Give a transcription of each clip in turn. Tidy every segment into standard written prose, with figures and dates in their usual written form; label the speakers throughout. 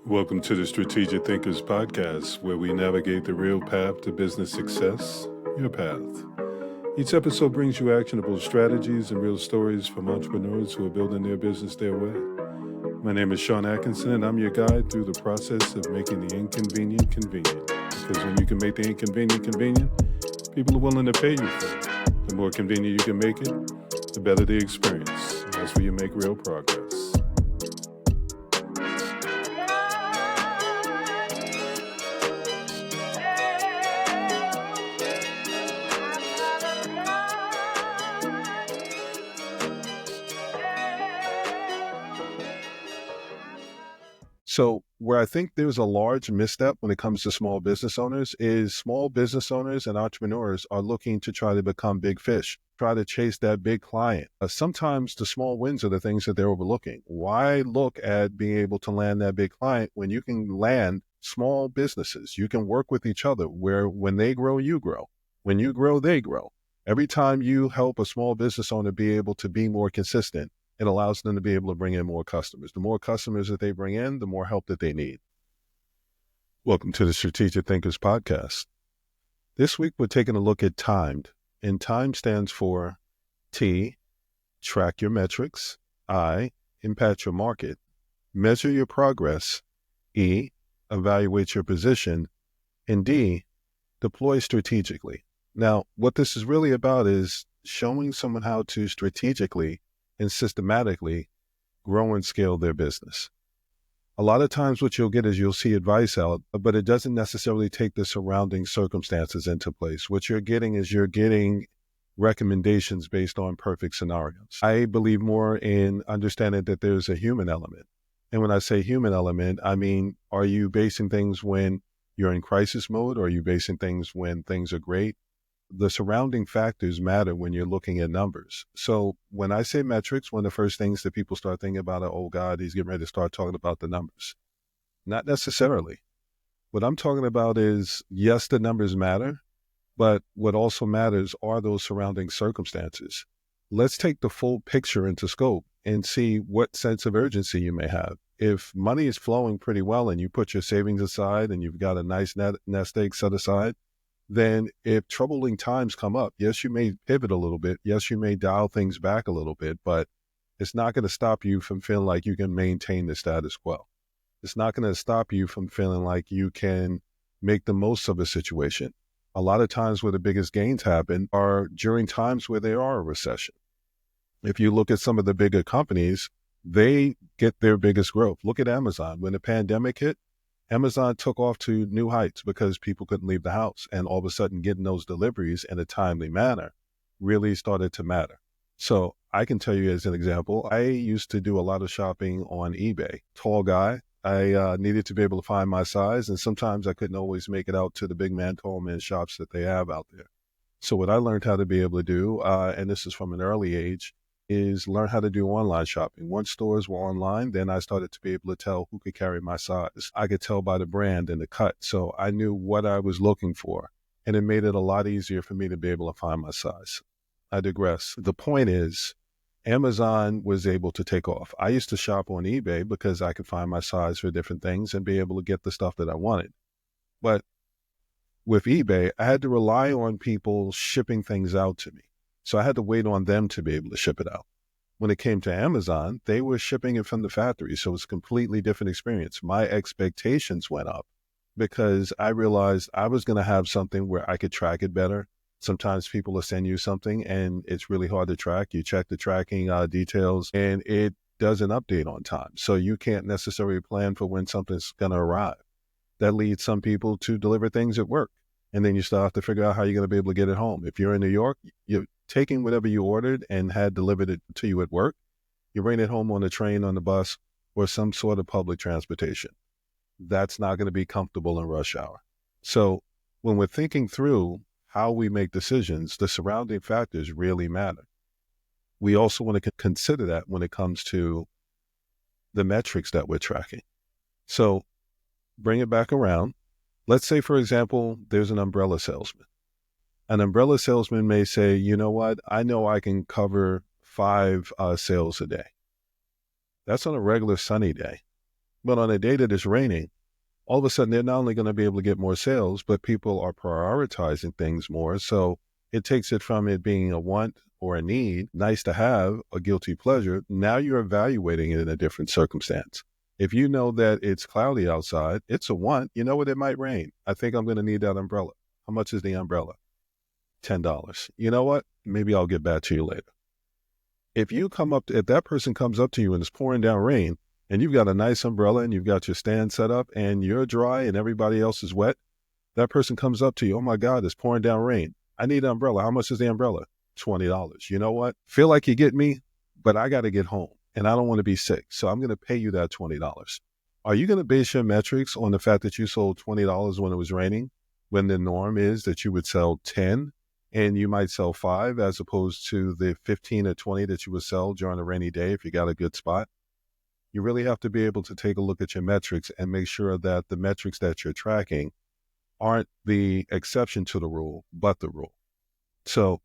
Speaker 1: Welcome to the Strategic Thinkers podcast, where we navigate the real path to business success, your path. Each episode brings you actionable strategies and real stories from entrepreneurs who are building their business their way. My name is Sean Atkinson, and I'm your guide through the process of making the inconvenient convenient. Because when you can make the inconvenient convenient, people are willing to pay you for it. The more convenient you can make it, the better the experience. And that's where you make real progress. So where I think there's a large misstep when it comes to small business owners is small business owners and entrepreneurs are looking to try to become big fish, try to chase that big client. Sometimes the small wins are the things that they're overlooking. Why look at being able to land that big client when you can land small businesses? You can work with each other where when they grow, you grow. When you grow, they grow. Every time you help a small business owner be able to be more consistent, it allows them to be able to bring in more customers. The more customers that they bring in, the more help that they need. Welcome to the Strategic Thinkers podcast. This week, we're taking a look at T.I.M.E.D. And T.I.M.E.D stands for T, track your metrics, I, impact your market, measure your progress, E, evaluate your position, and D, deploy strategically. Now, what this is really about is showing someone how to strategically and systematically grow and scale their business. A lot of times what you'll get is you'll see advice out, but it doesn't necessarily take the surrounding circumstances into place. What you're getting is you're getting recommendations based on perfect scenarios. I believe more in understanding that there's a human element. And when I say human element, I mean, are you basing things when you're in crisis mode? Or are you basing things when things are great? The surrounding factors matter when you're looking at numbers. So when I say metrics, one of the first things that people start thinking about are, oh God, he's getting ready to start talking about the numbers. Not necessarily. What I'm talking about is, yes, the numbers matter, but what also matters are those surrounding circumstances. Let's take the full picture into scope and see what sense of urgency you may have. If money is flowing pretty well and you put your savings aside and you've got a nice nest egg set aside, then if troubling times come up, yes, you may pivot a little bit. Yes, you may dial things back a little bit, but it's not going to stop you from feeling like you can maintain the status quo. It's not going to stop you from feeling like you can make the most of a situation. A lot of times where the biggest gains happen are during times where there are a recession. If you look at some of the bigger companies, they get their biggest growth. Look at Amazon. When the pandemic hit, Amazon took off to new heights because people couldn't leave the house, and all of a sudden getting those deliveries in a timely manner really started to matter. So I can tell you as an example, I used to do a lot of shopping on eBay. Tall guy, I needed to be able to find my size, and sometimes I couldn't always make it out to the big man, tall man shops that they have out there. So what I learned how to be able to do, and this is from an early age, is learn how to do online shopping. Once stores were online, then I started to be able to tell who could carry my size. I could tell by the brand and the cut. So I knew what I was looking for, and it made it a lot easier for me to be able to find my size. I digress. The point is, Amazon was able to take off. I used to shop on eBay because I could find my size for different things and be able to get the stuff that I wanted. But with eBay, I had to rely on people shipping things out to me. So I had to wait on them to be able to ship it out. When it came to Amazon, they were shipping it from the factory. So it's a completely different experience. My expectations went up because I realized I was going to have something where I could track it better. Sometimes people will send you something and it's really hard to track. You check the tracking details and it doesn't update on time. So you can't necessarily plan for when something's going to arrive. That leads some people to deliver things at work. And then you still have to figure out how you're going to be able to get it home. If you're in New York, you're taking whatever you ordered and had delivered it to you at work. You bring it home on the train, on the bus, or some sort of public transportation. That's not going to be comfortable in rush hour. So when we're thinking through how we make decisions, the surrounding factors really matter. We also want to consider that when it comes to the metrics that we're tracking. So bring it back around. Let's say, for example, there's an umbrella salesman. An umbrella salesman may say, you know what, I know I can cover 5 sales a day. That's on a regular sunny day. But on a day that it's raining, all of a sudden they're not only going to be able to get more sales, but people are prioritizing things more. So it takes it from it being a want or a need, nice to have, a guilty pleasure. Now you're evaluating it in a different circumstance. If you know that it's cloudy outside, it's a want. You know what? It might rain. I think I'm going to need that umbrella. How much is the umbrella? $10. You know what? Maybe I'll get back to you later. If that person comes up to you and it's pouring down rain and you've got a nice umbrella and you've got your stand set up and you're dry and everybody else is wet, that person comes up to you, oh my God, it's pouring down rain. I need an umbrella. How much is the umbrella? $20. You know what? Feel like you get me, but I got to get home and I don't want to be sick. So I'm going to pay you that $20. Are you going to base your metrics on the fact that you sold $20 when it was raining, when the norm is that you would sell 10 and you might sell 5 as opposed to the 15 or 20 that you would sell during a rainy day if you got a good spot? You really have to be able to take a look at your metrics and make sure that the metrics that you're tracking aren't the exception to the rule, but the rule. So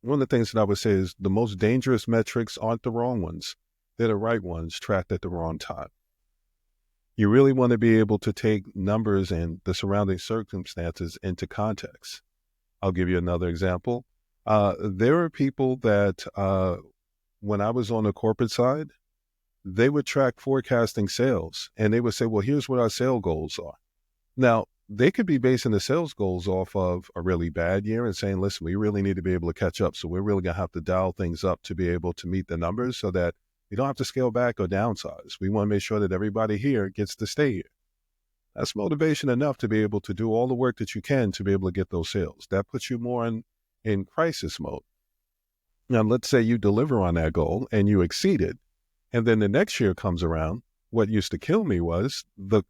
Speaker 1: one of the things that I would say is the most dangerous metrics aren't the wrong ones. They're the right ones tracked at the wrong time. You really want to be able to take numbers and the surrounding circumstances into context. I'll give you another example. There are people that when I was on the corporate side, they would track forecasting sales and they would say, well, here's what our sales goals are. Now, they could be basing the sales goals off of a really bad year and saying, listen, we really need to be able to catch up. So we're really going to have to dial things up to be able to meet the numbers so that we don't have to scale back or downsize. We want to make sure that everybody here gets to stay here. That's motivation enough to be able to do all the work that you can to be able to get those sales. That puts you more in crisis mode. Now, let's say you deliver on that goal and you exceed it. And then the next year comes around. What used to kill me was the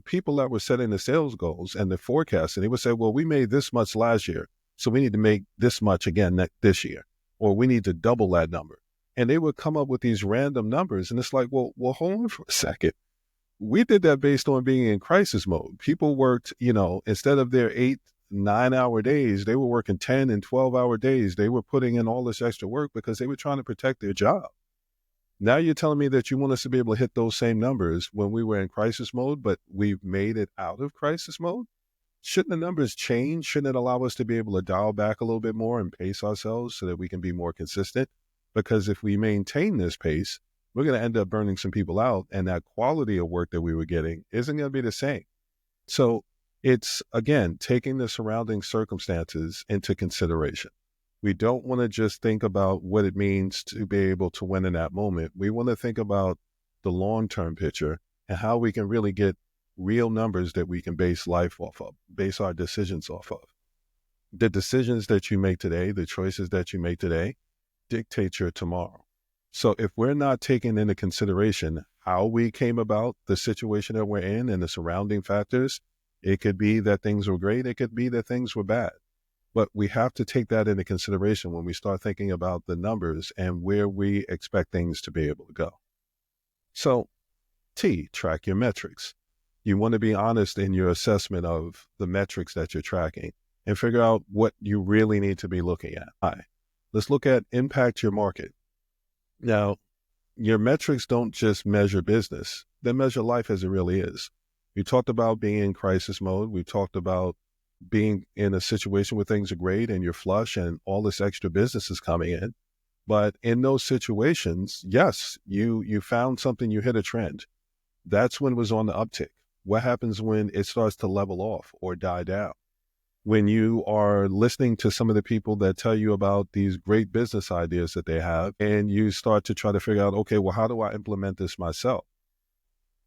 Speaker 1: people that were setting the sales goals and the forecast, and they would say, well, we made this much last year, so we need to make this much again this year, or we need to double that number. And they would come up with these random numbers. And it's like, well, hold on for a second. We did that based on being in crisis mode. People worked, instead of their 8-9 hour days, they were working 10 and 12-hour days. They were putting in all this extra work because they were trying to protect their job. Now you're telling me that you want us to be able to hit those same numbers when we were in crisis mode, but we've made it out of crisis mode? Shouldn't the numbers change? Shouldn't it allow us to be able to dial back a little bit more and pace ourselves so that we can be more consistent? Because if we maintain this pace, we're going to end up burning some people out, and that quality of work that we were getting isn't going to be the same. So it's, again, taking the surrounding circumstances into consideration. We don't want to just think about what it means to be able to win in that moment. We want to think about the long-term picture and how we can really get real numbers that we can base life off of, base our decisions off of. The decisions that you make today, the choices that you make today, dictate your tomorrow. So if we're not taking into consideration how we came about the situation that we're in and the surrounding factors, it could be that things were great. It could be that things were bad. But we have to take that into consideration when we start thinking about the numbers and where we expect things to be able to go. So track your metrics. You want to be honest in your assessment of the metrics that you're tracking and figure out what you really need to be looking at. Let's look at impact your market. Now, your metrics don't just measure business. They measure life as it really is. We talked about being in crisis mode. We talked about being in a situation where things are great and you're flush and all this extra business is coming in. But in those situations, yes, you found something, you hit a trend. That's when it was on the uptick. What happens when it starts to level off or die down? When you are listening to some of the people that tell you about these great business ideas that they have, and you start to try to figure out, okay, well, how do I implement this myself?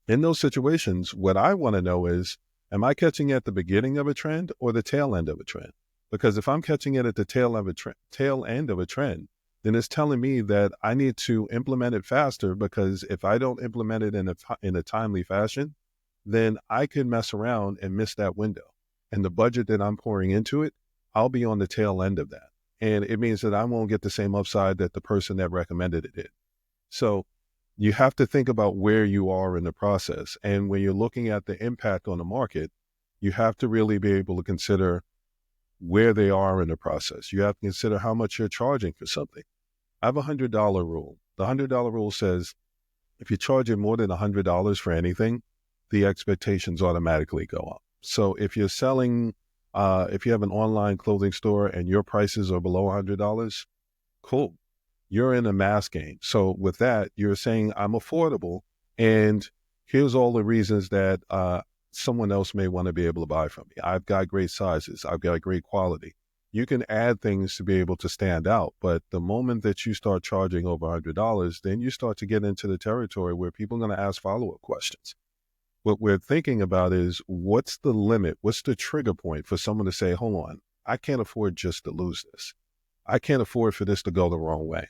Speaker 1: In those situations, what I want to know is, am I catching at the beginning of a trend or the tail end of a trend? Because if I'm catching it at the tail end of a trend, then it's telling me that I need to implement it faster, because if I don't implement it in a timely fashion, then I could mess around and miss that window. And the budget that I'm pouring into it, I'll be on the tail end of that. And it means that I won't get the same upside that the person that recommended it did. So you have to think about where you are in the process. And when you're looking at the impact on the market, you have to really be able to consider where they are in the process. You have to consider how much you're charging for something. I have a $100 rule. The $100 rule says, If you're charging more than $100 for anything, the expectations automatically go up. So if you're selling, if you have an online clothing store and your prices are below $100, cool. You're in a mass game. So with that, you're saying I'm affordable, and here's all the reasons that someone else may want to be able to buy from me. I've got great sizes. I've got great quality. You can add things to be able to stand out. But the moment that you start charging over $100, then you start to get into the territory where people are going to ask follow-up questions. What we're thinking about is, what's the limit? What's the trigger point for someone to say, hold on, I can't afford just to lose this. I can't afford for this to go the wrong way.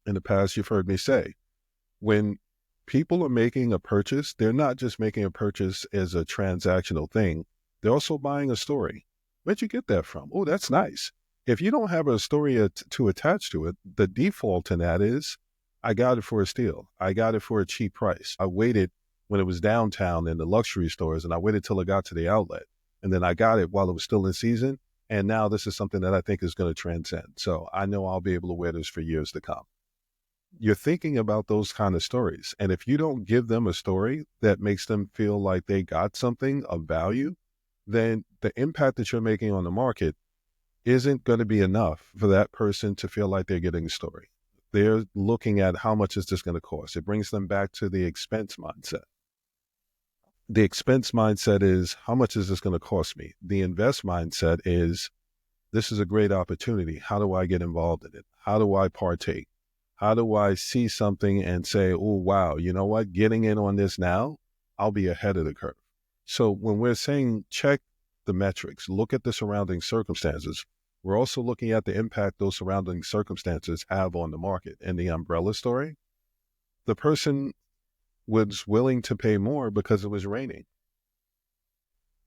Speaker 1: In the past, you've heard me say, when people are making a purchase, they're not just making a purchase as a transactional thing. They're also buying a story. Where'd you get that from? Oh, that's nice. If you don't have a story to attach to it, the default in that is, I got it for a steal. I got it for a cheap price. I waited when it was downtown in the luxury stores, and I waited till it got to the outlet. And then I got it while it was still in season. And now this is something that I think is going to transcend. So I know I'll be able to wear this for years to come. You're thinking about those kind of stories. And if you don't give them a story that makes them feel like they got something of value, then the impact that you're making on the market isn't going to be enough for that person to feel like they're getting a story. They're looking at how much is this going to cost. It brings them back to the expense mindset. The expense mindset is, how much is this going to cost me? The invest mindset is, this is a great opportunity. How do I get involved in it? How do I partake? How do I see something and say, oh, wow, you know what? Getting in on this now, I'll be ahead of the curve. So when we're saying check the metrics, look at the surrounding circumstances, we're also looking at the impact those surrounding circumstances have on the market. In the umbrella story, the person was willing to pay more because it was raining.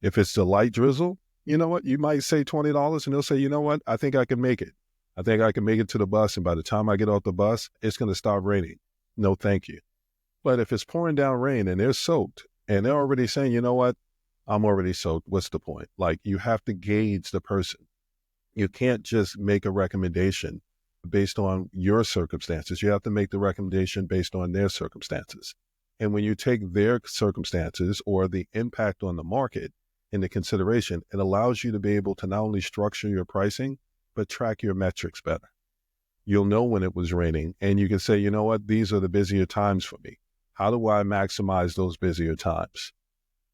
Speaker 1: If it's the light drizzle, you know what? You might say $20 and they'll say, you know what? I think I can make it. I think I can make it to the bus. And by the time I get off the bus, it's going to stop raining. No, thank you. But if it's pouring down rain and they're soaked and they're already saying, you know what? I'm already soaked. What's the point? Like, you have to gauge the person. You can't just make a recommendation based on your circumstances. You have to make the recommendation based on their circumstances. And when you take their circumstances or the impact on the market into consideration, it allows you to be able to not only structure your pricing, but track your metrics better. You'll know when it was raining, and you can say, you know what, these are the busier times for me. How do I maximize those busier times?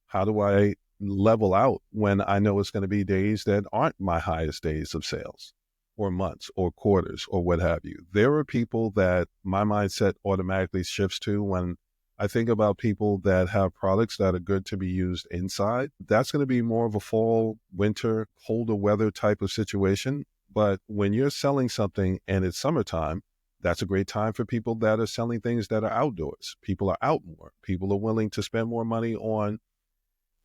Speaker 1: How do I level out when I know it's going to be days that aren't my highest days of sales, or months, or quarters, or what have you? There are people that my mindset automatically shifts to when I think about people that have products that are good to be used inside. That's going to be more of a fall, winter, colder weather type of situation. But when you're selling something and it's summertime, that's a great time for people that are selling things that are outdoors. People are out more. People are willing to spend more money on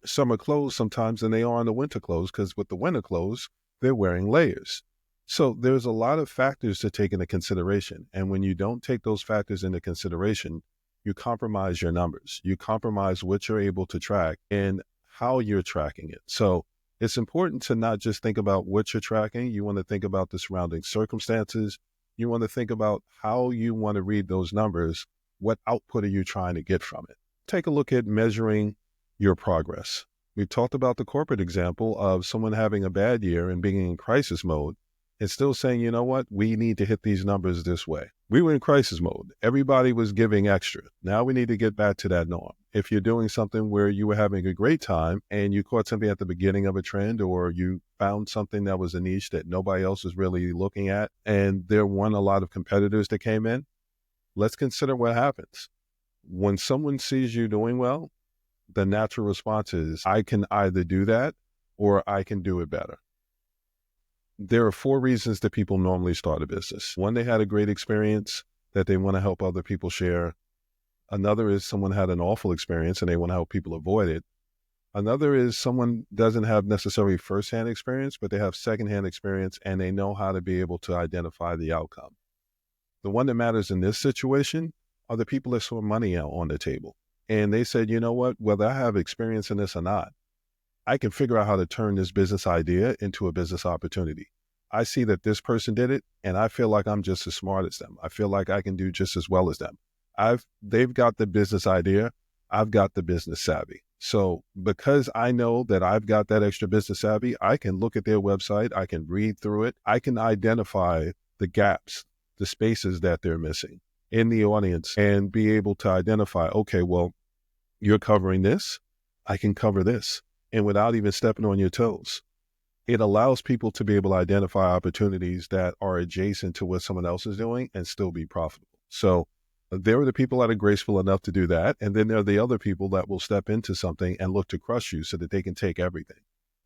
Speaker 1: summer clothes sometimes than they are on the winter clothes, because with the winter clothes, they're wearing layers. So there's a lot of factors to take into consideration. And when you don't take those factors into consideration, you compromise your numbers. You compromise what you're able to track and how you're tracking it. So it's important to not just think about what you're tracking. You want to think about the surrounding circumstances. You want to think about how you want to read those numbers. What output are you trying to get from it? Take a look at measuring your progress. We talked about the corporate example of someone having a bad year and being in crisis mode and still saying, you know what, we need to hit these numbers this way. We were in crisis mode. Everybody was giving extra. Now we need to get back to that norm. If you're doing something where you were having a great time and you caught something at the beginning of a trend, or you found something that was a niche that nobody else was really looking at, and there weren't a lot of competitors that came in, let's consider what happens. When someone sees you doing well, the natural response is, I can either do that or I can do it better. There are 4 reasons that people normally start a business. One, they had a great experience that they want to help other people share. Another is someone had an awful experience and they want to help people avoid it. Another is someone doesn't have necessarily firsthand experience, but they have secondhand experience and they know how to be able to identify the outcome. The one that matters in this situation are the people that saw money out on the table. And they said, you know what, whether I have experience in this or not, I can figure out how to turn this business idea into a business opportunity. I see that this person did it, and I feel like I'm just as smart as them. I feel like I can do just as well as them. They've got the business idea. I've got the business savvy. So because I know that I've got that extra business savvy, I can look at their website, I can read through it, I can identify the gaps, the spaces that they're missing in the audience, and be able to identify, okay, well, you're covering this, I can cover this. And without even stepping on your toes, it allows people to be able to identify opportunities that are adjacent to what someone else is doing and still be profitable. So there are the people that are graceful enough to do that. And then there are the other people that will step into something and look to crush you so that they can take everything.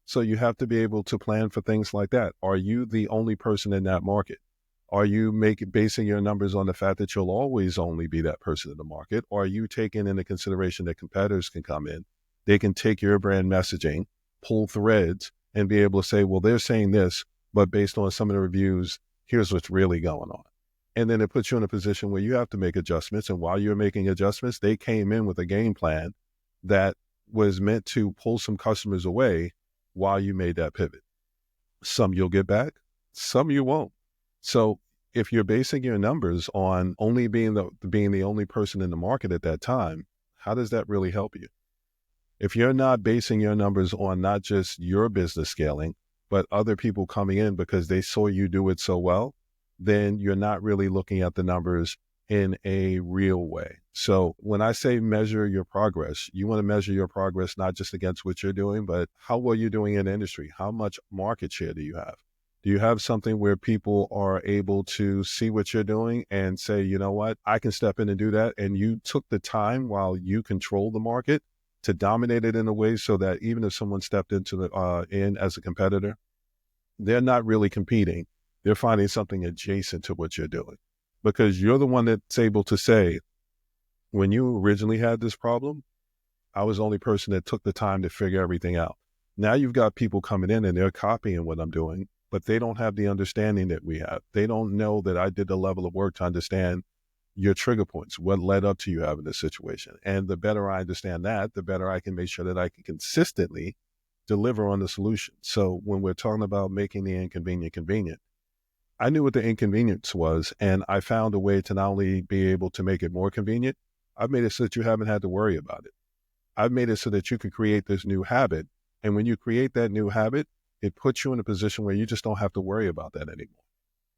Speaker 1: So you have to be able to plan for things like that. Are you the only person in that market? Are you basing your numbers on the fact that you'll always only be that person in the market? Or are you taking into consideration that competitors can come in? They can take your brand messaging, pull threads, and be able to say, well, they're saying this, but based on some of the reviews, here's what's really going on. And then it puts you in a position where you have to make adjustments. And while you're making adjustments, they came in with a game plan that was meant to pull some customers away while you made that pivot. Some you'll get back, some you won't. So if you're basing your numbers on only being the only person in the market at that time, how does that really help you? If you're not basing your numbers on not just your business scaling, but other people coming in because they saw you do it so well, then you're not really looking at the numbers in a real way. So when I say measure your progress, you want to measure your progress not just against what you're doing, but how well you're doing in the industry. How much market share do you have? Do you have something where people are able to see what you're doing and say, you know what, I can step in and do that? And you took the time while you control the market to dominate it in a way so that even if someone stepped into in as a competitor, they're not really competing. They're finding something adjacent to what you're doing because you're the one that's able to say, when you originally had this problem, I was the only person that took the time to figure everything out. Now you've got people coming in and they're copying what I'm doing, but they don't have the understanding that we have. They don't know that I did the level of work to understand your trigger points, what led up to you having this situation. And the better I understand that, the better I can make sure that I can consistently deliver on the solution. So when we're talking about making the inconvenient convenient, I knew what the inconvenience was, and I found a way to not only be able to make it more convenient, I've made it so that you haven't had to worry about it. I've made it so that you can create this new habit. And when you create that new habit, it puts you in a position where you just don't have to worry about that anymore.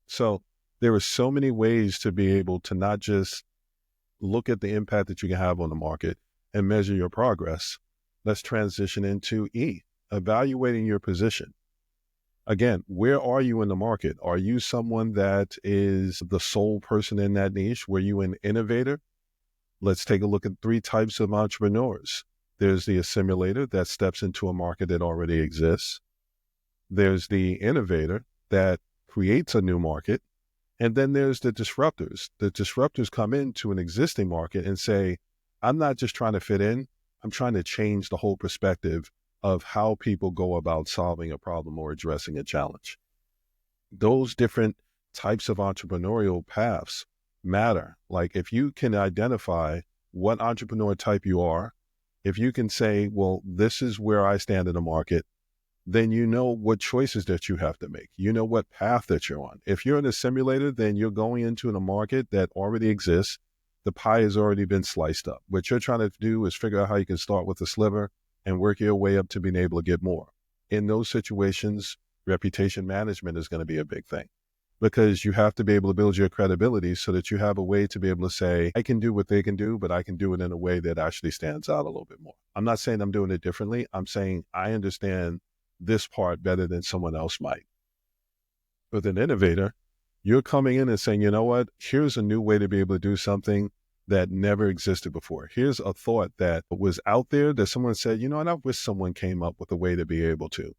Speaker 1: So there are so many ways to be able to not just look at the impact that you can have on the market and measure your progress. Let's transition into E, evaluating your position. Again, where are you in the market? Are you someone that is the sole person in that niche? Were you an innovator? Let's take a look at 3 types of entrepreneurs. There's the assimilator that steps into a market that already exists. There's the innovator that creates a new market. And then there's the disruptors. The disruptors come into an existing market and say, I'm not just trying to fit in, I'm trying to change the whole perspective of how people go about solving a problem or addressing a challenge. Those different types of entrepreneurial paths matter. Like if you can identify what entrepreneur type you are, if you can say, well, this is where I stand in the market, then you know what choices that you have to make. You know what path that you're on. If you're in a simulator, then you're going into a market that already exists. The pie has already been sliced up. What you're trying to do is figure out how you can start with a sliver and work your way up to being able to get more. In those situations, reputation management is going to be a big thing because you have to be able to build your credibility so that you have a way to be able to say, I can do what they can do, but I can do it in a way that actually stands out a little bit more. I'm not saying I'm doing it differently. I'm saying I understand this part better than someone else might. With an innovator, you're coming in and saying, you know what, here's a new way to be able to do something that never existed before. Here's a thought that was out there that someone said, you know what, I wish someone came up with a way to be able to.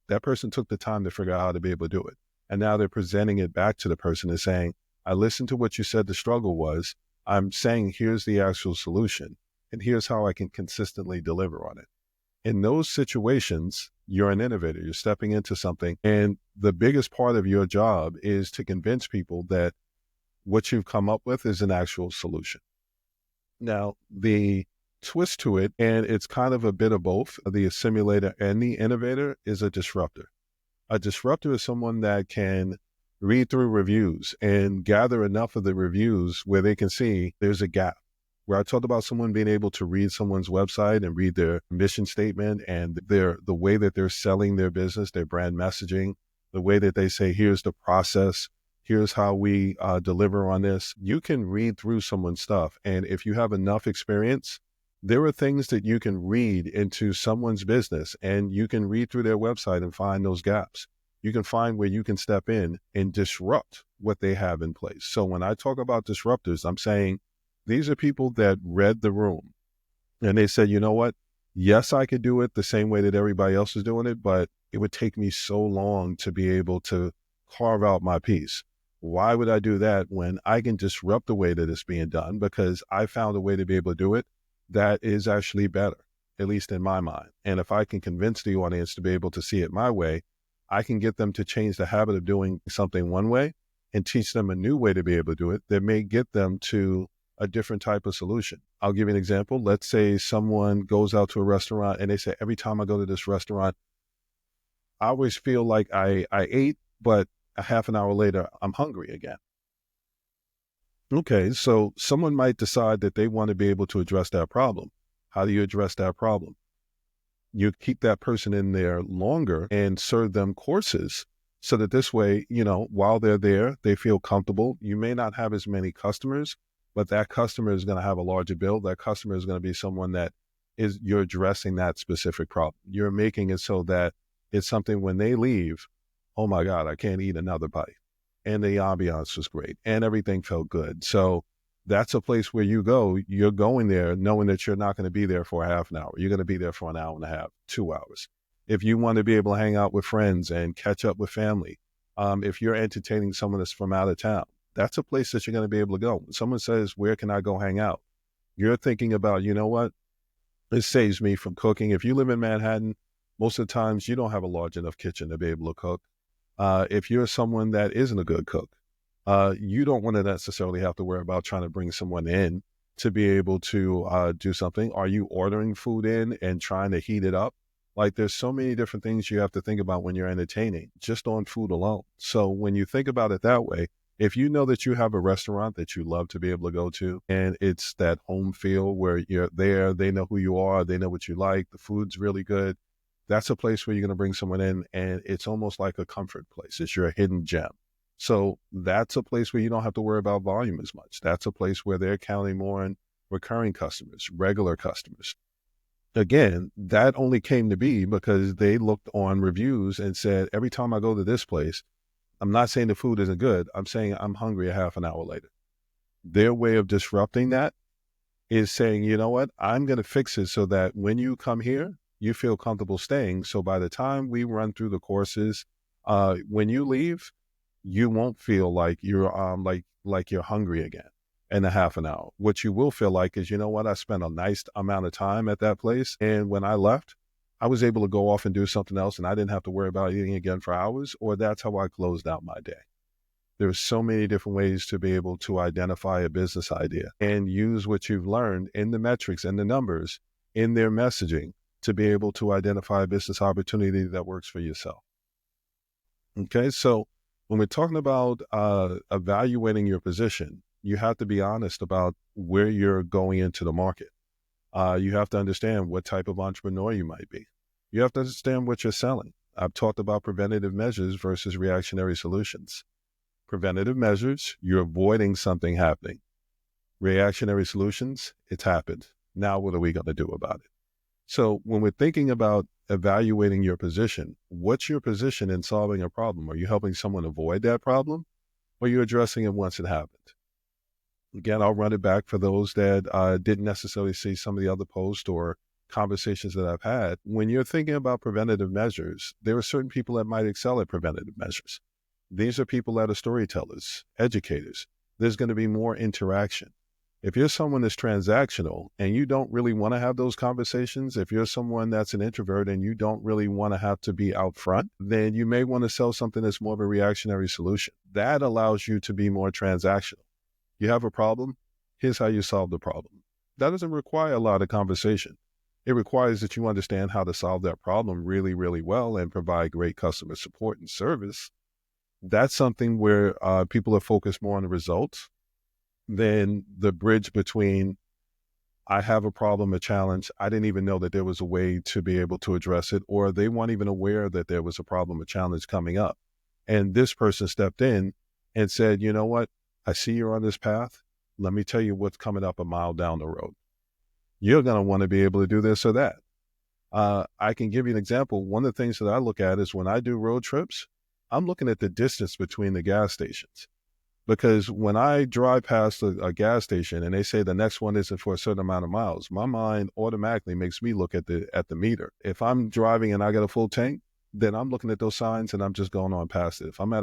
Speaker 1: That person took the time to figure out how to be able to do it. And now they're presenting it back to the person and saying, I listened to what you said the struggle was. I'm saying, here's the actual solution. And here's how I can consistently deliver on it. In those situations, you're an innovator. You're stepping into something. And the biggest part of your job is to convince people that what you've come up with is an actual solution. Now, the twist to it, and it's kind of a bit of both, the assimilator and the innovator, is a disruptor. A disruptor is someone that can read through reviews and gather enough of the reviews where they can see there's a gap. Where I talked about someone being able to read someone's website and read their mission statement and the way that they're selling their business, their brand messaging, the way that they say, here's the process, here's how we deliver on this. You can read through someone's stuff. And if you have enough experience, there are things that you can read into someone's business, and you can read through their website and find those gaps. You can find where you can step in and disrupt what they have in place. So when I talk about disruptors, I'm saying these are people that read the room and they said, you know what? Yes, I could do it the same way that everybody else is doing it, but it would take me so long to be able to carve out my piece. Why would I do that when I can disrupt the way that it's being done? Because I found a way to be able to do it that is actually better, at least in my mind. And if I can convince the audience to be able to see it my way, I can get them to change the habit of doing something one way and teach them a new way to be able to do it that may get them to a different type of solution. I'll give you an example. Let's say someone goes out to a restaurant and they say, every time I go to this restaurant, I always feel like I ate, but a half an hour later, I'm hungry again. Okay, so someone might decide that they want to be able to address that problem. How do you address that problem? You keep that person in there longer and serve them courses so that this way, while they're there, they feel comfortable. You may not have as many customers, but that customer is going to have a larger bill. That customer is going to be someone that you're addressing that specific problem. You're making it so that it's something when they leave, oh my God, I can't eat another bite. And the ambiance was great and everything felt good. So that's a place where you're going there knowing that you're not going to be there for a half an hour. You're going to be there for an hour and a half, 2 hours. If you want to be able to hang out with friends and catch up with family, if you're entertaining someone that's from out of town, that's a place that you're going to be able to go. When someone says, where can I go hang out? You're thinking about, you know what? This saves me from cooking. If you live in Manhattan, most of the times you don't have a large enough kitchen to be able to cook. If you're someone that isn't a good cook, you don't want to necessarily have to worry about trying to bring someone in to be able to do something. Are you ordering food in and trying to heat it up? Like there's so many different things you have to think about when you're entertaining, just on food alone. So when you think about it that way, if you know that you have a restaurant that you love to be able to go to, and it's that home feel where you're there, they know who you are, they know what you like, the food's really good, that's a place where you're going to bring someone in, and it's almost like a comfort place. It's your hidden gem. So that's a place where you don't have to worry about volume as much. That's a place where they're counting more on recurring customers, regular customers. Again, that only came to be because they looked on reviews and said, every time I go to this place, I'm not saying the food isn't good. I'm saying I'm hungry a half an hour later. Their way of disrupting that is saying, you know what, I'm going to fix it so that when you come here, you feel comfortable staying. So by the time we run through the courses, when you leave, you won't feel like you're like you're hungry again in a half an hour. What you will feel like is, you know what, I spent a nice amount of time at that place, and when I left, I was able to go off and do something else, and I didn't have to worry about eating again for hours, or that's how I closed out my day. There's so many different ways to be able to identify a business idea and use what you've learned in the metrics and the numbers in their messaging to be able to identify a business opportunity that works for yourself. Okay, so when we're talking about evaluating your position, you have to be honest about where you're going into the market. You have to understand what type of entrepreneur you might be. You have to understand what you're selling. I've talked about preventative measures versus reactionary solutions. Preventative measures, you're avoiding something happening. Reactionary solutions, it's happened. Now what are we going to do about it? So when we're thinking about evaluating your position, what's your position in solving a problem? Are you helping someone avoid that problem, or are you addressing it once it happened? Again, I'll run it back for those that didn't necessarily see some of the other posts or conversations that I've had. When you're thinking about preventative measures, there are certain people that might excel at preventative measures. These are people that are storytellers, educators. There's going to be more interaction. If you're someone that's transactional and you don't really want to have those conversations, if you're someone that's an introvert and you don't really want to have to be out front, then you may want to sell something that's more of a reactionary solution. That allows you to be more transactional. You have a problem, here's how you solve the problem. That doesn't require a lot of conversation. It requires that you understand how to solve that problem really, really well and provide great customer support and service. That's something where people are focused more on the results than the bridge between I have a problem, a challenge. I didn't even know that there was a way to be able to address it, or they weren't even aware that there was a problem, a challenge coming up. And this person stepped in and said, you know what? I see you're on this path. Let me tell you what's coming up a mile down the road. You're going to want to be able to do this or that. I can give you an example. One of the things that I look at is when I do road trips, I'm looking at the distance between the gas stations. Because when I drive past a gas station and they say the next one isn't for a certain amount of miles, my mind automatically makes me look at the meter. If I'm driving and I got a full tank, then I'm looking at those signs and I'm just going on past it. If I'm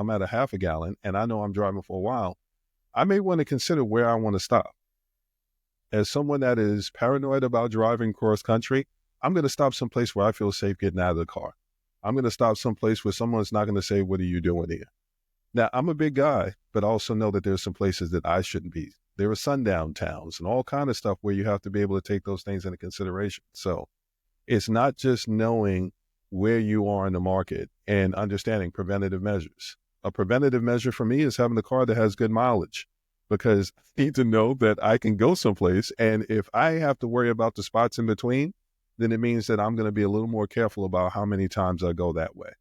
Speaker 1: at a half a gallon and I know I'm driving for a while, I may want to consider where I want to stop. As someone that is paranoid about driving cross country, I'm going to stop someplace where I feel safe getting out of the car. I'm going to stop someplace where someone's not going to say, "What are you doing here?" Now, I'm a big guy, but I also know that there's some places that I shouldn't be. There are sundown towns and all kind of stuff where you have to be able to take those things into consideration. So it's not just knowing where you are in the market and understanding preventative measures. A preventative measure for me is having a car that has good mileage, because I need to know that I can go someplace. And if I have to worry about the spots in between, then it means that I'm going to be a little more careful about how many times I go that way.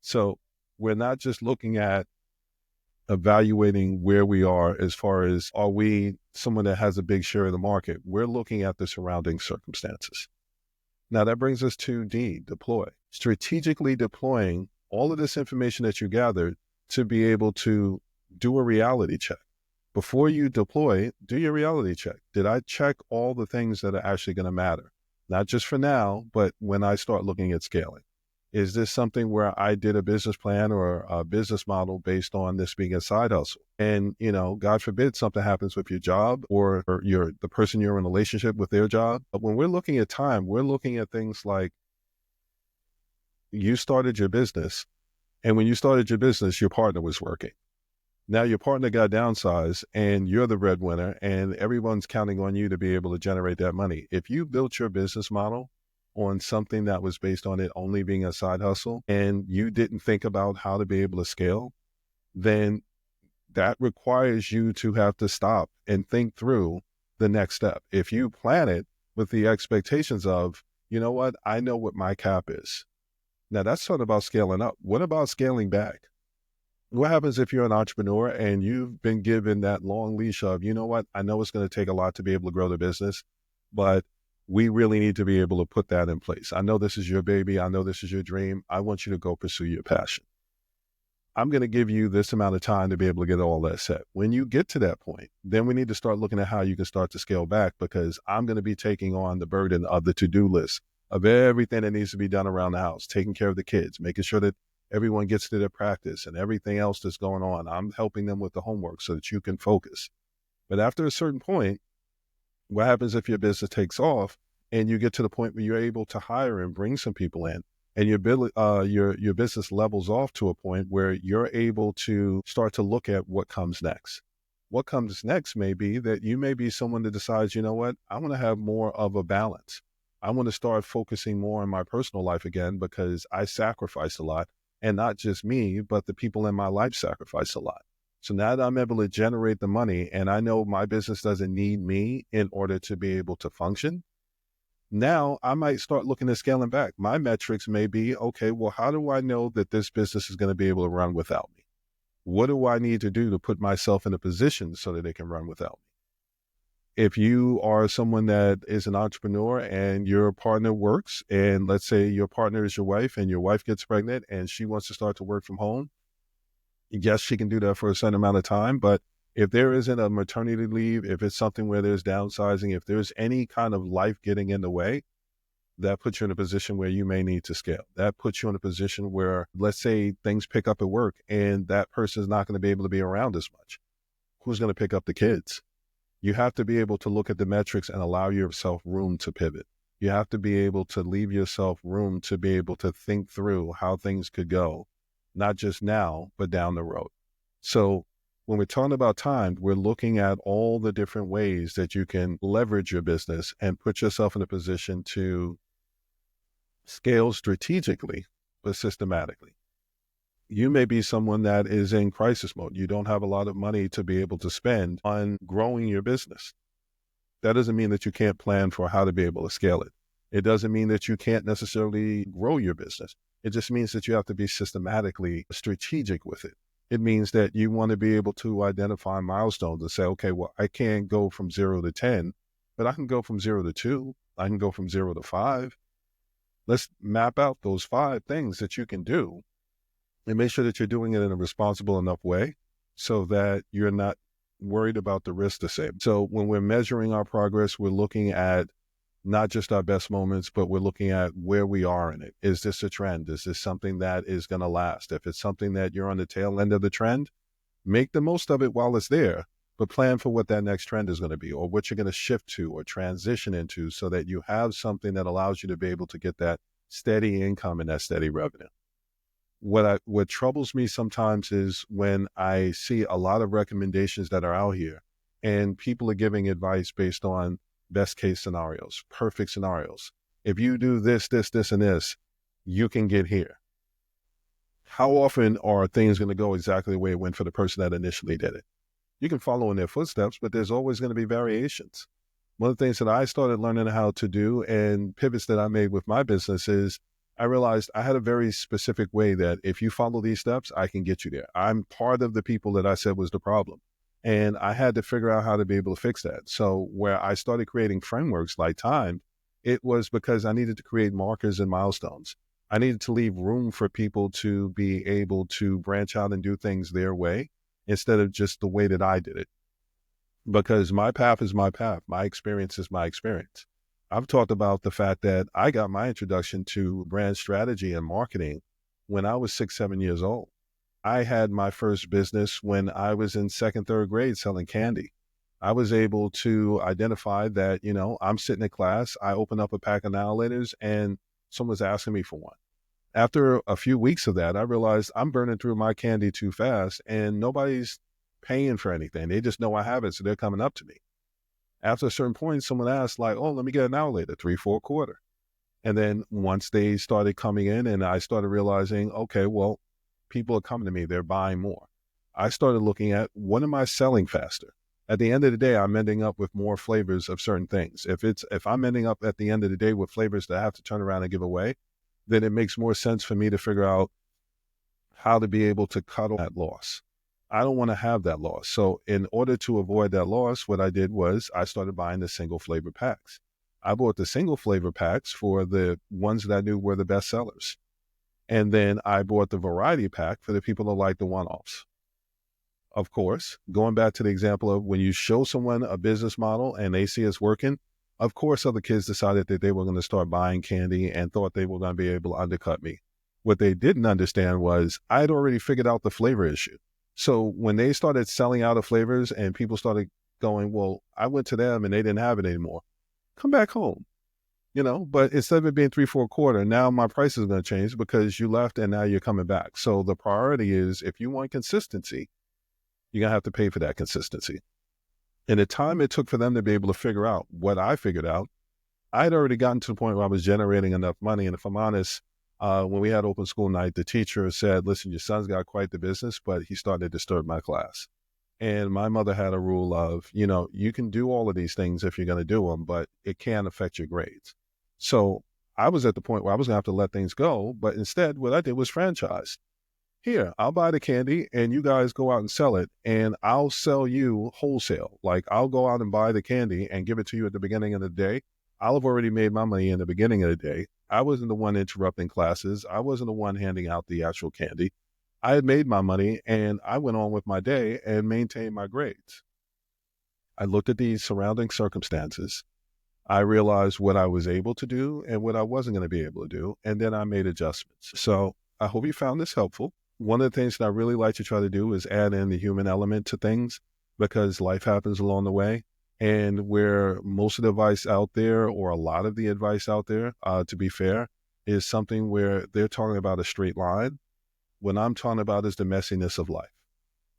Speaker 1: So we're not just looking at evaluating where we are as far as, are we someone that has a big share of the market? We're looking at the surrounding circumstances. Now that brings us to D, deploy. Strategically deploying all of this information that you gathered to be able to do a reality check. Before you deploy, do your reality check. Did I check all the things that are actually going to matter? Not just for now, but when I start looking at scaling. Is this something where I did a business plan or a business model based on this being a side hustle? And, God forbid something happens with your job or the person you're in a relationship with, their job. But when we're looking at time, we're looking at things like, you started your business, and when you started your business, your partner was working. Now your partner got downsized and you're the breadwinner and everyone's counting on you to be able to generate that money. If you built your business model on something that was based on it only being a side hustle and you didn't think about how to be able to scale, then that requires you to have to stop and think through the next step. If you plan it with the expectations of, you know what, I know what my cap is. Now that's sort of about scaling up. What about scaling back? What happens if you're an entrepreneur and you've been given that long leash of, you know what, I know it's going to take a lot to be able to grow the business, but we really need to be able to put that in place. I know this is your baby. I know this is your dream. I want you to go pursue your passion. I'm going to give you this amount of time to be able to get all that set. When you get to that point, then we need to start looking at how you can start to scale back, because I'm going to be taking on the burden of the to-do list of everything that needs to be done around the house, taking care of the kids, making sure that everyone gets to their practice and everything else that's going on. I'm helping them with the homework so that you can focus. But after a certain point, what happens if your business takes off and you get to the point where you're able to hire and bring some people in, and your business levels off to a point where you're able to start to look at what comes next? What comes next may be that you may be someone that decides, you know what, I want to have more of a balance. I want to start focusing more on my personal life again, because I sacrificed a lot. And not just me, but the people in my life sacrifice a lot. So now that I'm able to generate the money and I know my business doesn't need me in order to be able to function, now I might start looking at scaling back. My metrics may be, okay, well, how do I know that this business is going to be able to run without me? What do I need to do to put myself in a position so that it can run without me? If you are someone that is an entrepreneur and your partner works, and let's say your partner is your wife and your wife gets pregnant and she wants to start to work from home, yes, she can do that for a certain amount of time. But if there isn't a maternity leave, if it's something where there's downsizing, if there's any kind of life getting in the way, that puts you in a position where you may need to scale. That puts you in a position where, let's say things pick up at work and that person is not going to be able to be around as much. Who's going to pick up the kids? You have to be able to look at the metrics and allow yourself room to pivot. You have to be able to leave yourself room to be able to think through how things could go, not just now, but down the road. So when we're talking about time, we're looking at all the different ways that you can leverage your business and put yourself in a position to scale strategically, but systematically. You may be someone that is in crisis mode. You don't have a lot of money to be able to spend on growing your business. That doesn't mean that you can't plan for how to be able to scale it. It doesn't mean that you can't necessarily grow your business. It just means that you have to be systematically strategic with it. It means that you want to be able to identify milestones and say, okay, well, I can't go from 0 to 10, but I can go from 0 to 2. I can go from 0 to 5. Let's map out those 5 things that you can do and make sure that you're doing it in a responsible enough way so that you're not worried about the risk to save. So when we're measuring our progress, we're looking at not just our best moments, but we're looking at where we are in it. Is this a trend? Is this something that is going to last? If it's something that you're on the tail end of the trend, make the most of it while it's there, but plan for what that next trend is going to be, or what you're going to shift to or transition into, so that you have something that allows you to be able to get that steady income and that steady revenue. What troubles me sometimes is when I see a lot of recommendations that are out here and people are giving advice based on best case scenarios, perfect scenarios. If you do this, this, this, and this, you can get here. How often are things going to go exactly the way it went for the person that initially did it? You can follow in their footsteps, but there's always going to be variations. One of the things that I started learning how to do and pivots that I made with my business is I realized I had a very specific way that if you follow these steps, I can get you there. I'm part of the people that I said was the problem. And I had to figure out how to be able to fix that. So where I started creating frameworks like T.I.M.E.D, it was because I needed to create markers and milestones. I needed to leave room for people to be able to branch out and do things their way instead of just the way that I did it. Because my path is my path. My experience is my experience. I've talked about the fact that I got my introduction to brand strategy and marketing when I was 6, 7 years old. I had my first business when I was in 2nd, 3rd grade selling candy. I was able to identify that, I'm sitting in class, I open up a pack of annihilators and someone's asking me for one. After a few weeks of that, I realized I'm burning through my candy too fast and nobody's paying for anything. They just know I have it, so they're coming up to me. After a certain point, someone asked like, oh, let me get an hour later, 3, 4 quarter. And then once they started coming in and I started realizing, okay, well, people are coming to me, they're buying more. I started looking at what am I selling faster? At the end of the day, I'm ending up with more flavors of certain things. If I'm ending up at the end of the day with flavors that I have to turn around and give away, then it makes more sense for me to figure out how to be able to cut off that loss. I don't want to have that loss. So in order to avoid that loss, what I did was I started buying the single flavor packs. I bought the single flavor packs for the ones that I knew were the best sellers. And then I bought the variety pack for the people that like the one-offs. Of course, going back to the example of when you show someone a business model and they see it's working, of course, other kids decided that they were going to start buying candy and thought they were going to be able to undercut me. What they didn't understand was I had already figured out the flavor issue. So when they started selling out of flavors and people started going, well, I went to them and they didn't have it anymore. Come back home, but instead of it being 3, 4 quarter, now my price is going to change because you left and now you're coming back. So the priority is if you want consistency, you're going to have to pay for that consistency. And the time it took for them to be able to figure out what I figured out, I had already gotten to the point where I was generating enough money. And if I'm honest, when we had open school night, the teacher said, listen, your son's got quite the business, but he's starting to disturb my class. And my mother had a rule of, you can do all of these things if you're going to do them, but it can affect your grades. So I was at the point where I was going to have to let things go. But instead, what I did was franchise. Here, I'll buy the candy and you guys go out and sell it and I'll sell you wholesale. Like I'll go out and buy the candy and give it to you at the beginning of the day. I'll have already made my money in the beginning of the day. I wasn't the one interrupting classes. I wasn't the one handing out the actual candy. I had made my money and I went on with my day and maintained my grades. I looked at these surrounding circumstances. I realized what I was able to do and what I wasn't going to be able to do. And then I made adjustments. So I hope you found this helpful. One of the things that I really like to try to do is add in the human element to things because life happens along the way. And where most of the advice out there, or a lot of the advice out there, to be fair, is something where they're talking about a straight line. What I'm talking about is the messiness of life.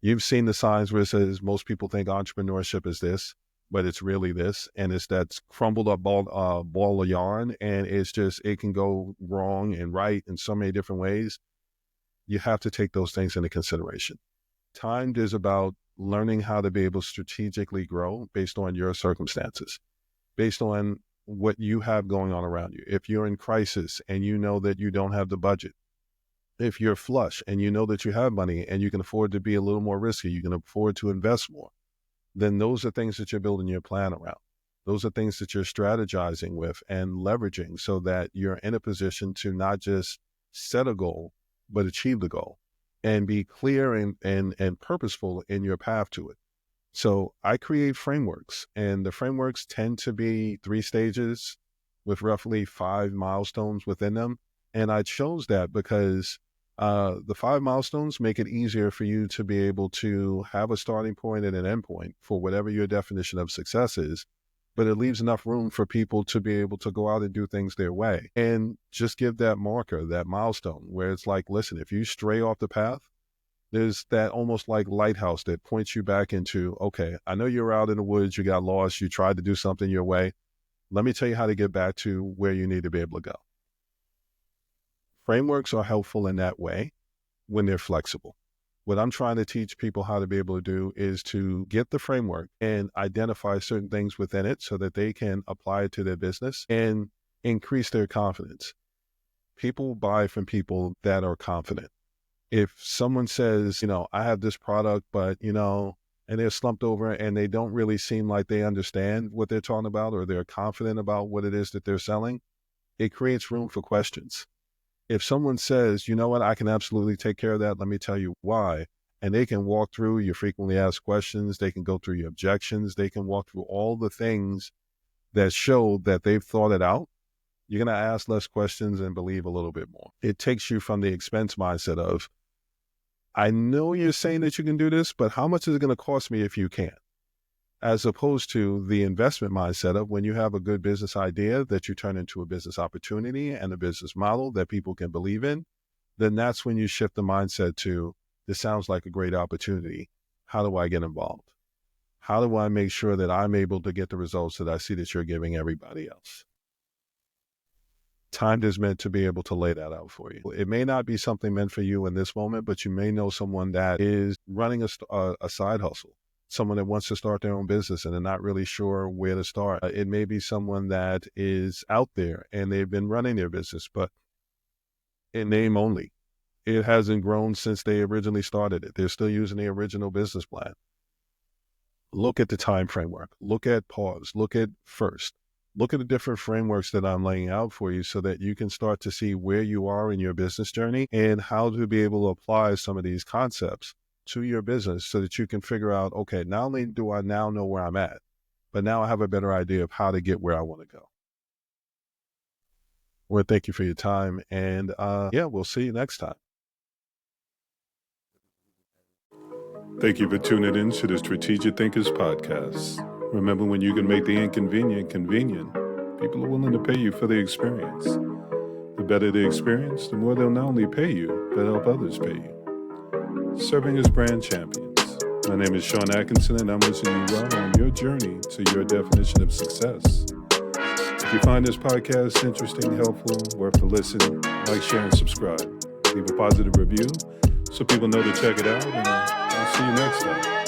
Speaker 1: You've seen the signs where it says most people think entrepreneurship is this, but it's really this. And it's that crumbled up ball of yarn. And it's just, it can go wrong and right in so many different ways. you have to take those things into consideration. Timed is about learning how to be able to strategically grow based on your circumstances, based on what you have going on around you. If you're in crisis and you know that you don't have the budget, if you're flush and you know that you have money and you can afford to be a little more risky, you can afford to invest more, then those are things that you're building your plan around. Those are things that you're strategizing with and leveraging so that you're in a position to not just set a goal, but achieve the goal and be clear and purposeful in your path to it. So I create frameworks, and the frameworks tend to be 3 stages with roughly 5 milestones within them. And I chose that because the 5 milestones make it easier for you to be able to have a starting point and an end point for whatever your definition of success is. But it leaves enough room for people to be able to go out and do things their way and just give that marker, that milestone where it's like, listen, if you stray off the path, there's that almost like lighthouse that points you back into, okay, I know you're out in the woods, you got lost, you tried to do something your way. Let me tell you how to get back to where you need to be able to go. Frameworks are helpful in that way when they're flexible. What I'm trying to teach people how to be able to do is to get the framework and identify certain things within it so that they can apply it to their business and increase their confidence. People buy from people that are confident. If someone says, I have this product, but, and they're slumped over and they don't really seem like they understand what they're talking about or they're confident about what it is that they're selling, it creates room for questions. If someone says, you know what, I can absolutely take care of that, let me tell you why, and they can walk through your frequently asked questions, they can go through your objections, they can walk through all the things that show that they've thought it out, you're going to ask less questions and believe a little bit more. It takes you from the expense mindset of, I know you're saying that you can do this, but how much is it going to cost me if you can't? As opposed to the investment mindset of when you have a good business idea that you turn into a business opportunity and a business model that people can believe in, then that's when you shift the mindset to, this sounds like a great opportunity. How do I get involved? How do I make sure that I'm able to get the results that I see that you're giving everybody else? Time is meant to be able to lay that out for you. It may not be something meant for you in this moment, but you may know someone that is running a side hustle. Someone that wants to start their own business and they're not really sure where to start. It may be someone that is out there and they've been running their business, but in name only. It hasn't grown since they originally started it. They're still using the original business plan. Look at the time framework. Look at pause. Look at first. Look at the different frameworks that I'm laying out for you so that you can start to see where you are in your business journey and how to be able to apply some of these concepts to your business so that you can figure out, okay, not only do I now know where I'm at, but now I have a better idea of how to get where I want to go. Well, thank you for your time. And we'll see you next time. Thank you for tuning in to the Strategic Thinkers podcast. Remember, when you can make the inconvenient convenient, people are willing to pay you for the experience. The better the experience, the more they'll not only pay you, but help others pay you. Serving as brand champions. My name is Sean Atkinson, and I'm wishing you well on your journey to your definition of success. If you find this podcast interesting, helpful, worth a listen, like, share, and subscribe. Leave a positive review so people know to check it out, and I'll see you next time.